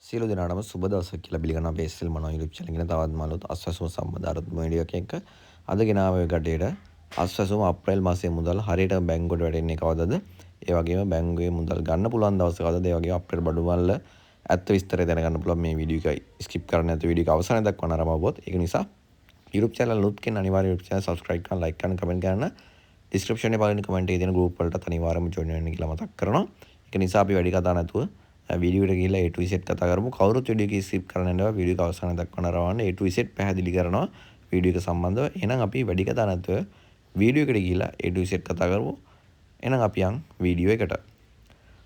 සියලු දෙනාටම සුබ දවසක් කියලා පිළිගන්නවා අපේ SL මනෝ YouTube channel එකේ තවත් මාළුත් අස්වැසුම සම්බන්ධ අරුත් වීඩියෝ එකක අද ගෙනාව කටේට අස්වැසුම අප්‍රේල් මාසයේ මුදල් හරියට බැංකුවට වැටෙන්නේ කවදද? ඒ වගේම බැංකුවේ මුදල් ගන්න පුළුවන් දවස් කවදද? ඒ වගේම අප්‍රේල් බඩුවල ඇත්ත විස්තරය දැනගන්න පුළුවන් මේ වීඩියෝ එක ස්කිප් කරන්න නැතුව වීඩියෝ එක අවසානයේ දක්වන්න ආරම්භවුවොත් ඒක නිසා YouTube channel නුත් කෙන අනිවාර්යයෙන් YouTube channel subscribe කරන්න like කරන්න comment කරන්න description එකේ පළවෙනි comment එකේ තියෙන group වලට අනිවාර්යයෙන්ම join වෙන්න කියලා මතක් කරනවා. ඒක නිසා අපි වැඩි කතා නැතුව වීඩියෝ එකට ගිහිල්ලා A to Z කතා කරමු. කවුරුත් වීඩියෝ එක ස්කිප් කරන්න යනවා. වීඩියෝ එක අවසානයේ දක්වන්න රවන්න A to Z පැහැදිලි කරනවා වීඩියෝ එක සම්බන්ධව. එහෙනම් අපි වැඩි කතා නැතුව වීඩියෝ එකට ගිහිල්ලා A to Z කතා කරමු. එහෙනම් අපි යන් වීඩියෝ එකට.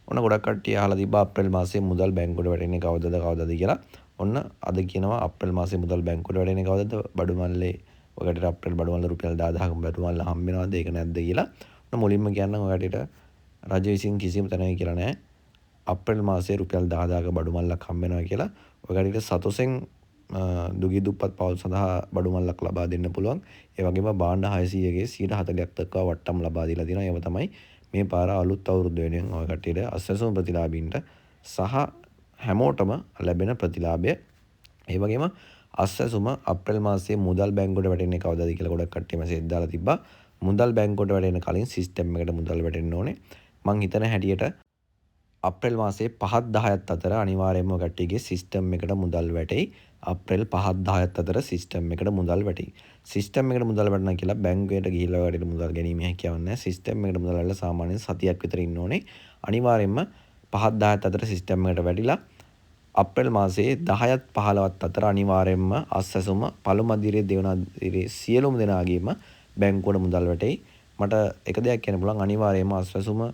ඔන්න ගොඩක් කට්ටිය අහලා තිබ්බා අප්‍රේල් මාසයේ මුදල් බැංකුවට වැටෙන්නේ කවදද කියලා. ඔන්න අද කියනවා අප්‍රේල් මාසයේ මුදල් බැංකුවට වැටෙන්නේ කවදද? බඩුමල්ලේ ඔයකට අප්‍රේල් බඩුමල්ල රුපියල් 10000ක බඩුමල්ල හම්බ වෙනවද? ඒක නැද්ද කියලා. ඔන්න මුලින්ම කියන්නම් ඔයකට රජ විසින් කිසිම තැනක කියලා නැහැ. අප්‍රේල් මාසයේ රුපියල් 10000ක බඩුමල්ලක් හම්බ වෙනවා කියලා. ඔයගොල්ලන්ට සතොසෙන් දුගී දුප්පත් පවුල් සඳහා බඩුමල්ලක් ලබා දෙන්න පුළුවන්. ඒ වගේම භාණ්ඩ 600ගේ 140ක් දක්වා වට්ටම් ලබා දීලා තියෙනවා. ඒව තමයි මේ පාර අලුත් අවුරුද්ද වෙනුවෙන් ඔය කට්ටියට අස්වැසුම ප්‍රතිලාභීන්ට සහ හැමෝටම ලැබෙන ප්‍රතිලාභය. ඒ වගේම අස්වැසුම අප්‍රේල් මාසයේ මුදල් බැංකුවට වැටෙන්නේ කවදාද කියලා ගොඩක් කට්ටිය මෙසේජ් දාලා තිබ්බා. මුදල් බැංකුවට වැටෙන්න කලින් සිස්ටම් එකට මුදල් වැටෙන්න ඕනේ. මං හිතන හැටියට අප්‍රේල් මාසයේ 5ත් 10ත් අතර අනිවාර්යයෙන්ම කට්ටියගේ සිස්ටම් එකට මුදල් වැටෙයි. අප්‍රේල් 5ත් 10ත් අතර සිස්ටම් එකට මුදල් වැටෙයි. සිස්ටම් එකට මුදල් වැටෙනවා කියලා බැංකුවට ගිහිල්ලා වැඩිට මුදල් ගැනීම හැකියාවක් නැහැ. සිස්ටම් එකට මුදල් වල සාමාන්‍යයෙන් සතියක් විතර ඉන්න ඕනේ. අනිවාර්යයෙන්ම 5ත් 10ත් අතර සිස්ටම් එකට වැටිලා අප්‍රේල් මාසයේ 10ත් 15ත් අතර අනිවාර්යයෙන්ම අස්වැසුම පළමු අදියරේ දෙවන අදියරේ සියලුම දෙනාගේම බැංකුවට මුදල් වැටෙයි. මට එක දෙයක් කියන්න පුළුවන් අනිවාර්යයෙන්ම අස්වැසුම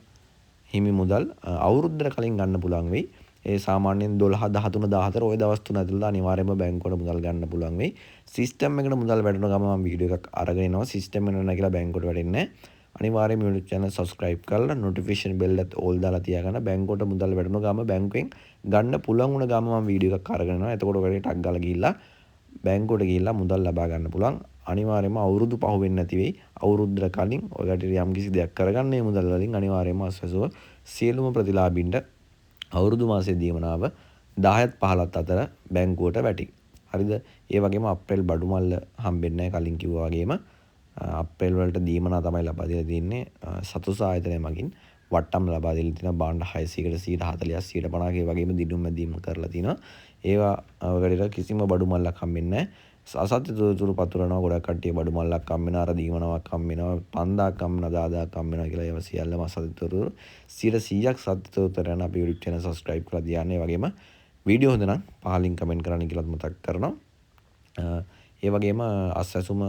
හිමි මුදල් අවුරුද්දකට කලින් ගන්න පුළුවන් වෙයි. ඒ සාමාන්‍යයෙන් 12 13 14 ওই දවස් තුන ඇතුළත අනිවාර්යයෙන්ම බැංකුවට මුදල් ගන්න පුළුවන් වෙයි. සිස්ටම් එකට මුදල් වැටෙන ගම මම වීඩියෝ එකක් අරගෙන එනවා. සිස්ටම් එකට නැ කියලා බැංකුවට වැටෙන්නේ නැහැ. අනිවාර්යයෙන්ම YouTube channel subscribe කරලා notification bell එකත් all දාලා තියාගන්න. බැංකුවට මුදල් වැටෙන ගම බැංකුවෙන් ගන්න පුළුවන් වුණ ගම මම වීඩියෝ එකක් අරගෙන එනවා. එතකොට ඔයගොල්ලෝ ටක් ගාලා ගිහිල්ලා බැංකුවට ගිහිල්ලා මුදල් ලබා ගන්න පුළුවන්. අනිවාර්යයෙන්ම අවුරුදු පහ වෙන්නේ නැති වෙයි. අවුරුද්දකට කලින් ඔයගොල්ලෝ යම් කිසි දෙයක් කරගන්න මේ මුදල් වලින් අනිවාර්යයෙන්ම අස්වැසුව සියලුම ප්‍රතිලාභීන්ට අවුරුදු මාසයේ දීමනාව 10ත් 15ත් අතර බැංකුවට වැටි. හරිද? ඒ වගේම අප්‍රේල් බඩුමල්ල හම්බෙන්නේ නැහැ කලින් කිව්වා වගේම. අප්‍රේල් වලට දීමනා තමයි ලබා දීලා තින්නේ සතුස ආයතනය මගින් වට්ටම් ලබා දීලා තියෙනවා භාණ්ඩ 600කට 140ක් 150ක ඒ වගේම දිනුම් මැදීම් කරලා තිනවා. ඒවා වලට කිසිම බඩුමල්ලක් හම්බෙන්නේ නැහැ. අසත්‍ය තොරතුරු පතුරනවා ගොඩක් කට්ටිය බඩුමල්ලක් හම්බ වෙනවා අර දීමනාවක් හම්බ වෙනවා 5000ක් හම්බ වෙනවා 10000ක් හම්බ වෙනවා කියලා ඒවා සියල්ලම අසත්‍ය තොරතුරු 100ක් සත්‍ය තොරතුරු යන අපේ YouTube channel subscribe කරලා තියන්න. ඒ වගේම වීඩියෝ හොඳ නම් පහලින් කමෙන්ට් කරන්න කියලාත් මතක් කරනවා. ඒ වගේම අස්වැසුම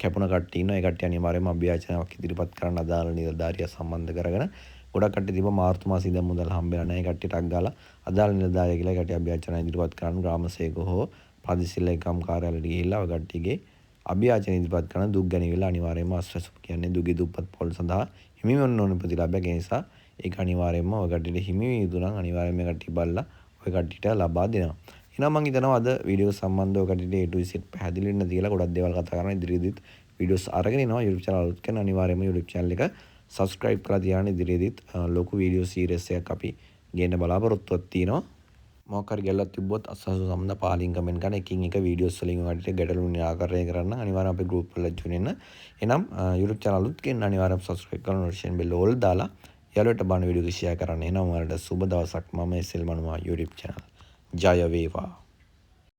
කැපුණ කට්ටිය ඉන්නවා. ඒ කට්ටිය අනිවාර්යයෙන්ම අභ්‍යාචනාවක් ඉදිරිපත් කරන්න අදාළ නිලධාරියා සම්බන්ධ කරගෙන ගොඩක් කට්ටිය තිබ්බ මාර්තු මාසේ ඉඳන් මුදල් හම්බෙලා නැහැ. ඒ කට්ටියට අක් ගාලා අදාළ නිලධාරියා කියලා කට්ටිය අභ්‍යාචනා ඉදිරිපත් කරන්න ග්‍රාම සේවක හෝ ප්‍රාදේශීය ලේකම් කාර්යාලයට ගිහිල්ලා ඔය කට්ටියගේ අභ්‍යාචන ඉදිරිපත් කරන දුක් ගැනීමල අනිවාර්යයෙන්ම අස්වැසුම කියන්නේ දුගී දුප්පත් පොල් සඳහා හිමි වෙන්න ඕන ප්‍රතිලාභයක්. ඒ නිසා ඒක අනිවාර්යයෙන්ම ඔය කට්ටියට හිමි වී යුතු නම් අනිවාර්යයෙන්ම මේ කට්ටිය බලලා ඔය කට්ටියට ලබා දෙනවා. එහෙනම් මම හිතනවා අද වීඩියෝ සම්බන්ධව ඔය කට්ටියට A to Z පැහැදිලි වෙන්න තියලා ගොඩක් දේවල් කතා කරනවා. ඉදිරියේදීත් වීඩියෝස් අරගෙන එනවා. YouTube channel අලුත් කරන අනිවාර්යයෙන්ම YouTube channel එක subscribe කරලා තියාගෙන ඉදිරියේදීත් ලොකු වීඩියෝ සීරීස් එකක් අපි ගේන්න බලාපොරොත්තුවක් තියෙනවා. මොකක් හරි ගැළලක් තිබ්බොත් අස්වැසුම සම්බන්ධ පහලින් කමෙන්ට් කරන්න. එකින් එක වීඩියෝස් වලින් ඔයාලට ගැටලු නිරාකරණය කරන්න අනිවාර්යයෙන් අපේ group වල join වෙන්න. එහෙනම් YouTube channel අලුත් කෙනා අනිවාර්යයෙන් subscribe කරලා notification bell all දාලා යාළුවට බාන වීඩියෝ එක share කරන්න. එහෙනම් ඔයාලට සුබ දවසක්. මම SL මනුමා YouTube channel. ජය වේවා.